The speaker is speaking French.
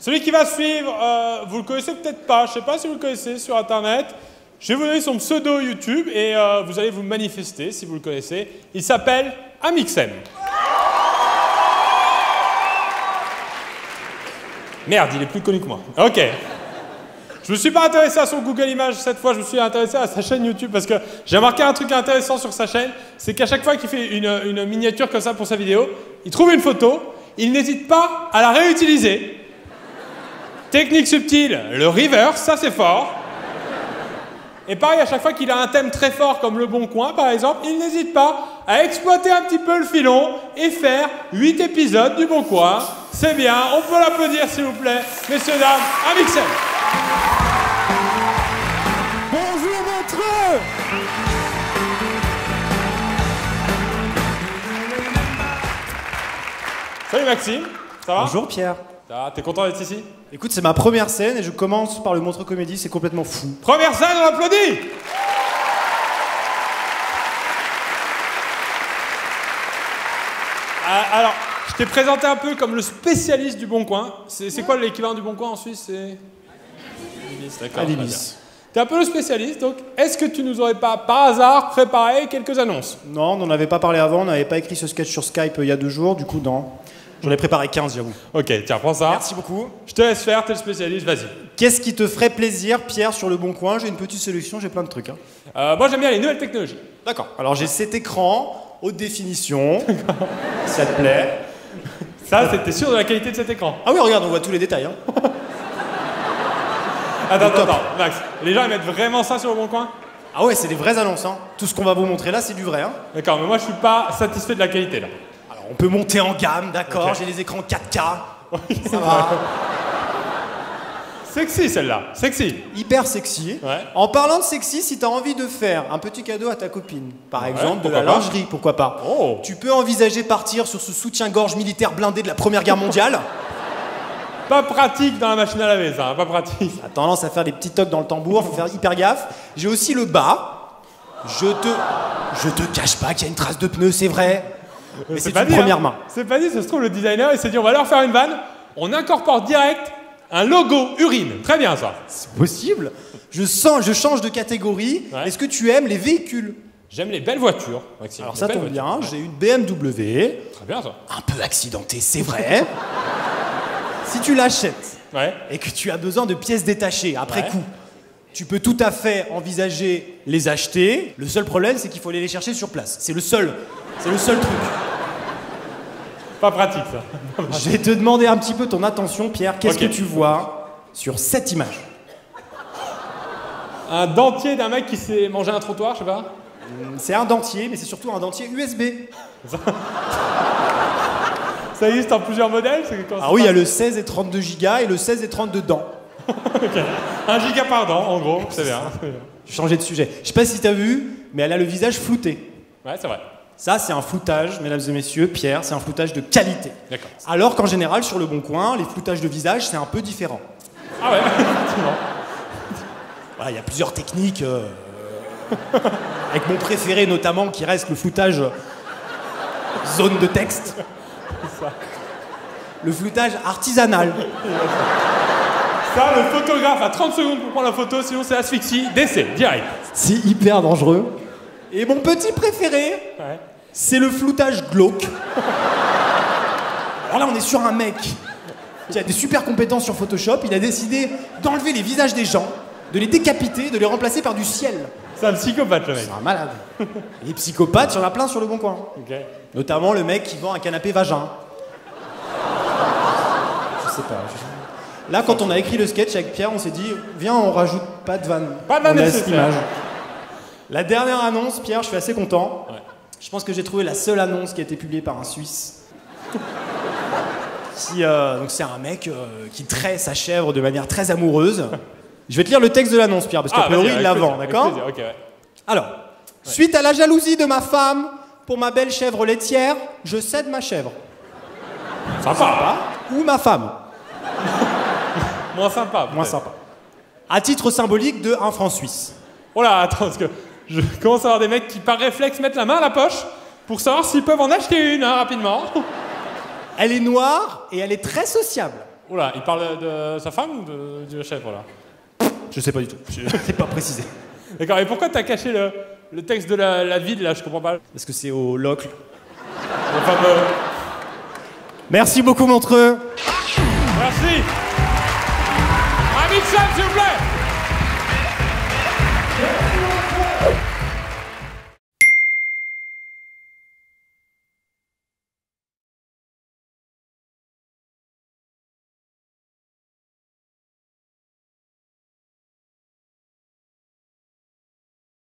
Celui qui va suivre, vous le connaissez peut-être pas, je ne sais pas si vous le connaissez sur Internet. Je vais vous donner son pseudo YouTube et vous allez vous manifester si vous le connaissez. Il s'appelle Amixem. Merde, il est plus connu que moi. Ok. Je me suis pas intéressé à son Google Images cette fois, je me suis intéressé à sa chaîne YouTube parce que j'ai remarqué un truc intéressant sur sa chaîne, c'est qu'à chaque fois qu'il fait une miniature comme ça pour sa vidéo, il trouve une photo, il n'hésite pas à la réutiliser. Technique subtile, le reverse, ça c'est fort. Et pareil, à chaque fois qu'il a un thème très fort comme Le Bon Coin par exemple, il n'hésite pas à exploiter un petit peu le filon et faire 8 épisodes du Bon Coin. C'est bien, on peut l'applaudir s'il vous plaît, messieurs, dames, Amixem. Bonjour Montreux. Salut Maxime, ça va? Bonjour Pierre. Ça va, t'es content d'être ici? Écoute, c'est ma première scène et je commence par le Montreux Comédie, c'est complètement fou. Première scène, on applaudit. Alors, je t'ai présenté un peu comme le spécialiste du Bon Coin. C'est quoi l'équivalent du Bon Coin en Suisse? C'est Adibis, d'accord. Adibis. T'es un peu le spécialiste, donc est-ce que tu nous aurais pas, par hasard, préparé quelques annonces? Non, on n'en avait pas parlé avant, on n'avait pas écrit ce sketch sur Skype il y a 2 jours, du coup non. J'en ai préparé 15, j'avoue. Ok, tiens, prends ça. Merci beaucoup. Je te laisse faire, t'es le spécialiste, vas-y. Qu'est-ce qui te ferait plaisir, Pierre, sur Le Bon Coin? J'ai une petite sélection, j'ai plein de trucs. Moi, j'aime bien les nouvelles technologies. D'accord. Alors j'ai cet écran, haute définition, si ça te plaît. Ça, t'es sûr de la qualité de cet écran? Ah oui, regarde, on voit tous les détails. Attends, Max. Les gens, ils mettent vraiment ça sur Le Bon Coin? Ah ouais, c'est des vraies annonces. Tout ce qu'on va vous montrer là, c'est du vrai. D'accord, mais moi, je suis pas satisfait de la qualité, là. Alors, on peut monter en gamme, d'accord. Ok. J'ai les écrans 4K. Ça va. Sexy, celle-là. Sexy. Hyper sexy. Ouais. En parlant de sexy, si t'as envie de faire un petit cadeau à ta copine, par exemple de pourquoi la pas. lingerie, pourquoi pas, Oh. tu peux envisager partir sur ce soutien-gorge militaire blindé de la Première Guerre mondiale. Pas pratique dans la machine à laver, ça, hein, pas pratique. A tendance à faire des petits tocs dans le tambour, faut faire hyper gaffe. J'ai aussi le bas. Je te cache pas qu'il y a une trace de pneu, c'est vrai. Mais c'est une première main. C'est pas dit, ça se trouve, le designer, il s'est dit, on va leur faire une vanne, on incorpore direct un logo urine. Très bien, ça. C'est possible. Je change de catégorie. Ouais. Est-ce que tu aimes les véhicules? J'aime les belles voitures, Maxime. Alors Les ça belles tombe voitures. bien, j'ai une BMW, Très bien, ça. un peu accidentée, c'est vrai. Si tu l'achètes Ouais. et que tu as besoin de pièces détachées après Ouais. coup, tu peux tout à fait envisager les acheter. Le seul problème, c'est qu'il faut aller les chercher sur place. C'est le seul truc. Pas pratique, ça. Je vais te demander un petit peu ton attention, Pierre. Qu'est-ce Ok. que tu vois sur cette image? Un dentier d'un mec qui s'est mangé un trottoir, je sais pas. C'est un dentier, mais c'est surtout un dentier USB. Ça existe en plusieurs modèles, c'est comment ça Ah oui, il y a passe le 16 et 32 Go et le 16 et 32 dents. Ok. 1 giga par dent, en gros, c'est bien. Je changeais de sujet. Je sais pas si t'as vu, mais elle a le visage flouté. Ouais, c'est vrai. Ça, c'est un floutage, mesdames et messieurs, Pierre, c'est un floutage de qualité. D'accord. Alors qu'en général, sur Le Bon Coin, les floutages de visage, c'est un peu différent. Ah ouais, effectivement. Voilà, il y a plusieurs techniques, avec mon préféré notamment, qui reste le floutage zone de texte. Le floutage artisanal. Ça, le photographe a 30 secondes pour prendre la photo, sinon c'est asphyxie, décès, direct. C'est hyper dangereux. Et mon petit préféré, Ouais. c'est le floutage glauque. Alors là, on est sur un mec qui a des super compétences sur Photoshop. Il a décidé d'enlever les visages des gens, de les décapiter, de les remplacer par du ciel. C'est un psychopathe, le mec. C'est un malade. Et les psychopathes, il y en a plein sur Le Bon Coin. Ok. Notamment le mec qui vend un canapé vagin. Je sais pas. Là, quand on a écrit le sketch avec Pierre, on s'est dit, viens, on rajoute pas de vanne. Pas de vanne On laisse nécessaire. l'image. La dernière annonce, Pierre, je suis assez content. Ouais. Je pense que j'ai trouvé la seule annonce qui a été publiée par un Suisse. Donc c'est un mec qui traite sa chèvre de manière très amoureuse. Je vais te lire le texte de l'annonce, Pierre, parce qu'a priori, vas-y, il avec l'avant, plaisir, d'accord? avec plaisir, ok, ouais. Alors, suite à la jalousie de ma femme pour ma belle chèvre laitière, je cède ma chèvre. Sympa. Ou ma femme. Moins sympa. Moins peut-être. sympa. À titre symbolique de 1 franc suisse. Oh là, attends, parce que je commence à avoir des mecs qui, par réflexe, mettent la main à la poche pour savoir s'ils peuvent en acheter une, hein, rapidement. Elle est noire et elle est très sociable. Oula, il parle de sa femme ou du chef, là? Je sais pas du tout. C'est pas précisé. D'accord, et pourquoi t'as caché le texte de la ville, là? Je comprends pas. Parce que c'est au locle. Le fameux... Merci beaucoup, Montreux. Merci. Un mixable, s'il vous plaît.